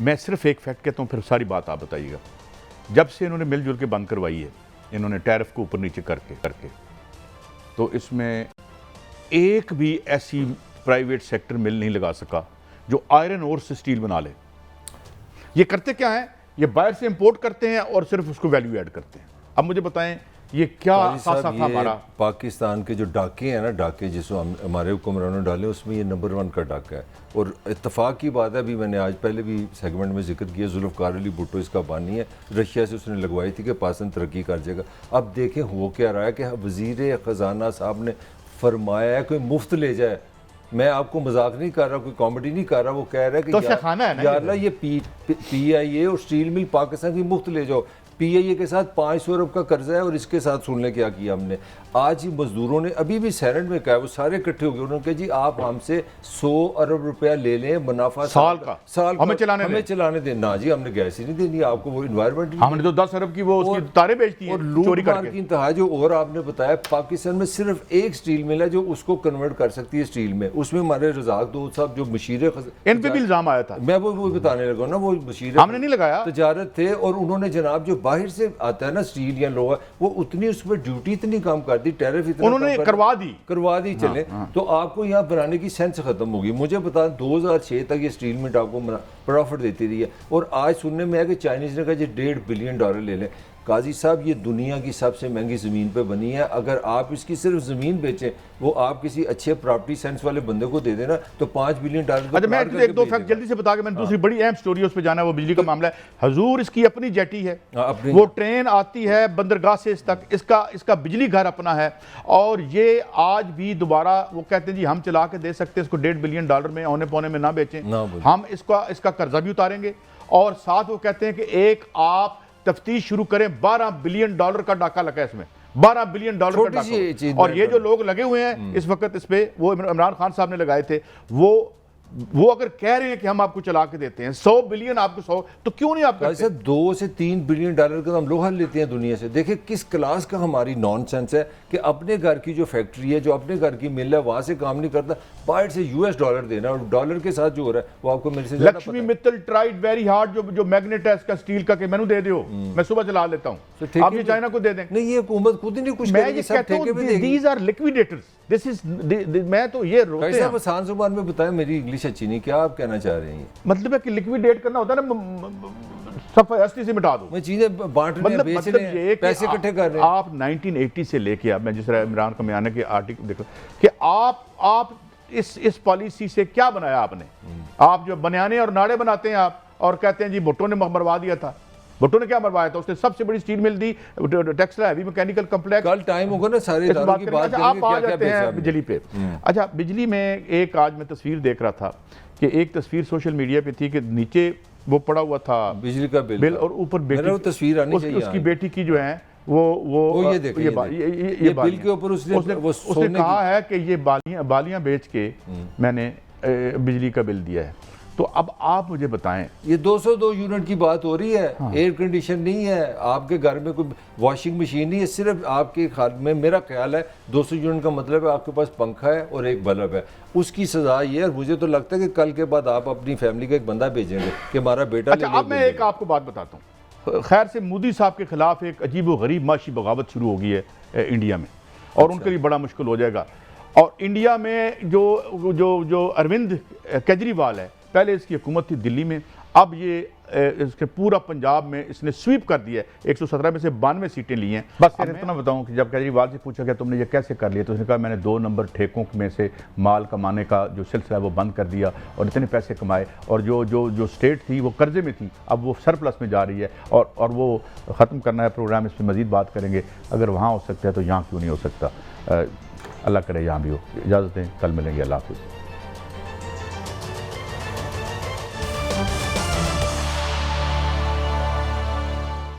मैं सिर्फ एक फैक्ट कहता हूँ, फिर सारी बात आप बताइएगा। जब से इन्होंने मिलजुल के बंद करवाई है, इन्होंने टैरिफ को ऊपर नीचे करके तो इसमें एक भी ऐसी प्राइवेट सेक्टर मिल नहीं लगा सका जो आयरन ओर से स्टील बना ले। ये करते क्या है, ये बाहर से इंपोर्ट करते हैं और सिर्फ उसको वैल्यू ऐड करते हैं। अब मुझे बताएं ये क्या साथ था हमारा? पाकिस्तान के जो डाके हैं ना, डाके जिसको हमारे हुक्मरानों डाले, उसमें ये नंबर 1 का डाका है। और इत्तेफाक की बात है, अभी मैंने आज पहले भी सेगमेंट में जिक्र किया, जुल्फ़िकार अली भुट्टो इसका बानी है। रशिया से उसने लगवाई थी कि पाकिस्तान तरक्की कर जाएगा। अब देखें हो क्या रहा है कि वज़ीर ख़जाना साहब ने फरमाया है कोई मुफ्त ले जाए। मैं आपको मजाक नहीं कर रहा, कोई कॉमेडी नहीं कर रहा। वो कह रहा है कि तो खाना है ना यार ये PIA और स्टील मिल पाकिस्तान की मुफ्त ले जाओ। PIA के साथ 500 अरब का कर्जा है और इसके साथ सुनने क्या किया हमने। आज ही मजदूरों ने अभी भी सैनेट में कहा, वो सारे इकट्ठे हो गए, उन्होंने कहा जी आप हमसे 100 अरब रुपया ले लें मुनाफा साल का हमें चलाने दें ना जी, हमने गैस ही नहीं देनी आपको, वो इन्वायरमेंट हमने तो 10 अरब की वो उसकी तारे बेचती और हैं चोरी करके की इंतहा। जो और आपने बताया, पाकिस्तान में सिर्फ एक स्टील मिल है जो उसको कन्वर्ट कर सकती है स्टील में। उसमें हमारे रज़ाक दोस्त साहब जो मशीर इन पे भी इल्जाम आया था, मैं वो बताने लगा ना, वो मशीर हमने नहीं लगाया, तजारत थे। और उन्होंने जनाब जो बाहर से आता है ना स्टील या लोहा, वो उतनी उस पर ड्यूटी इतनी कम कर दी, टैरिफ इतना उन्होंने करवा दी चले। तो आपको यहाँ बनाने की सेंस खत्म होगी। मुझे बता 2006 तक ये स्टील मिल आपको प्रॉफिट देती रही है और आज सुनने में है कि चाइनीज ने कहा जी $1.5 बिलियन ले लें। काजी साहब, ये दुनिया की सबसे महंगी ज़मीन पे बनी है। अगर आप इसकी सिर्फ ज़मीन बेचें, वो आप किसी अच्छे प्रॉपर्टी सेंस वाले बंदे को दे देना तो $5 बिलियन। अच्छा, मैं एक दो फैक्ट जल्दी से बता के मैंने दूसरी बड़ी अहम स्टोरी उस पर जाना है, वो बिजली का मामला है। हजूर इसकी अपनी जेटी है, वो ट्रेन आती है बंदरगाह से इस तक, इसका बिजली घर अपना है। और ये आज भी दोबारा वो कहते हैं जी हम चला के दे सकते हैं इसको $1.5 बिलियन में, औने पौने में ना बेचें, हम इसका कर्जा भी उतारेंगे। और साथ वो कहते हैं कि एक आप तफ्तीश शुरू करें, $12 बिलियन का डाका लगा इसमें, $12 बिलियन का डाका। और ये जो लोग लगे हुए हैं इस वक्त इस पे, वो इमरान खान साहब ने लगाए थे, वो अगर कह रहे हैं कि हम आपको चला के देते हैं 100 बिलियन आपको 100, तो क्यों नहीं आप करते? $2 से $3 बिलियन का तो हम लोहा लेते हैं दुनिया से। देखिए किस क्लास का हमारी नॉनसेंस है कि अपने घर की जो फैक्ट्री है, जो अपने घर की मिल है, वहां से काम नहीं करता, बाहर से US डॉलर देना, और डॉलर के साथ जो हो रहा है वो आपको मेरे से Lakshmi Mittal tried very hard जो मैग्नेट है इसका स्टील का, कि मैंने दे दो, मैं सुबह चला लेता हूँ, आप ये चाइना को दे दें। नहीं, ये हुकूमत खुद ही नहीं कुछ, मैं ये कहता हूं these are liquidators, this is, मैं तो ये रोते हैं। आसान जुबान में बताएं, मेरी इंग्लिश अच्छी नहीं, क्या आप कहना चाह रहे हैं? मतलब है कि लिक्विडेट करना होता है ना, सफाई हस्ती से मिटा दो, मैं चीजें बांट रहे हैं, बेच रहे हैं, पैसे इकट्ठे कर रहे हैं। आप 1980 से लेके अब मैं जिस तरह इमरान कमियाना के आर्टिकल देखो कि आप इस पॉलिसी से क्या बनाया आपने? आप जो बनियाने और नाड़े बनाते हैं आप, और कहते हैं जी भुट्टो ने मरवा दिया था। भुट्टो ने क्या मरवाया था? उसने सबसे बड़ी स्टील मिल दी, टेक्सटाइल हैवी मैकेनिकल कॉम्प्लेक्स। कल टाइम होगा ना सारे इदारों की बात करेंगे। आप आ जाते हैं बिजली पे। अच्छा, बिजली में एक आज मैं तस्वीर देख रहा था कि एक तस्वीर सोशल मीडिया पे थी कि नीचे वो पड़ा हुआ था बिजली का बिल और ऊपर बेटी, तस्वीर आनी चाहिए, उसकी बेटी की जो है वो ये देखिए, ये बिल के ऊपर उसने कहा है कि ये बालियां बेच के मैंने बिजली का बिल दिया है। तो अब आप मुझे बताएं, ये 202 यूनिट की बात हो रही है। हाँ। एयर कंडीशन नहीं है आपके घर में, कोई वॉशिंग मशीन नहीं है, सिर्फ आपके घर में, मेरा ख्याल है 200 यूनिट का मतलब है आपके पास पंखा है और एक बल्ब है। उसकी सजा ये है, मुझे तो लगता है कि कल के बाद आप अपनी फैमिली का एक बंदा भेजेंगे कि हमारा बेटा। अच्छा, अब मैं एक आपको बात बताता हूँ, खैर से मोदी साहब के खिलाफ एक अजीब व गरीब माशी बगावत शुरू हो गई है इंडिया में, और उनके लिए बड़ा मुश्किल हो जाएगा। और इंडिया में जो जो जो अरविंद केजरीवाल है, पहले इसकी हुकूमत थी दिल्ली में, अब ये इसके पूरा पंजाब में इसने स्वीप कर दिया है। 117 में से 92 सीटें ली हैं। बस फिर इतना बताऊं कि जब केजरीवाल से पूछा गया तुमने ये कैसे कर लिया, तो उसने कहा मैंने 2 नंबर ठेकों में से माल कमाने का जो सिलसिला है वो बंद कर दिया और इतने पैसे कमाए, और जो स्टेट थी वो कर्जे में थी, अब वो सरप्लस में जा रही है, और वो ख़त्म करना है प्रोग्राम। इस पर मज़ीद बात करेंगे। अगर वहाँ हो सकता है तो यहाँ क्यों नहीं हो सकता। अल्लाह करे यहाँ भी हो। इजाज़त दें, कल मिलेंगे। अल्लाह हाफ़िज़।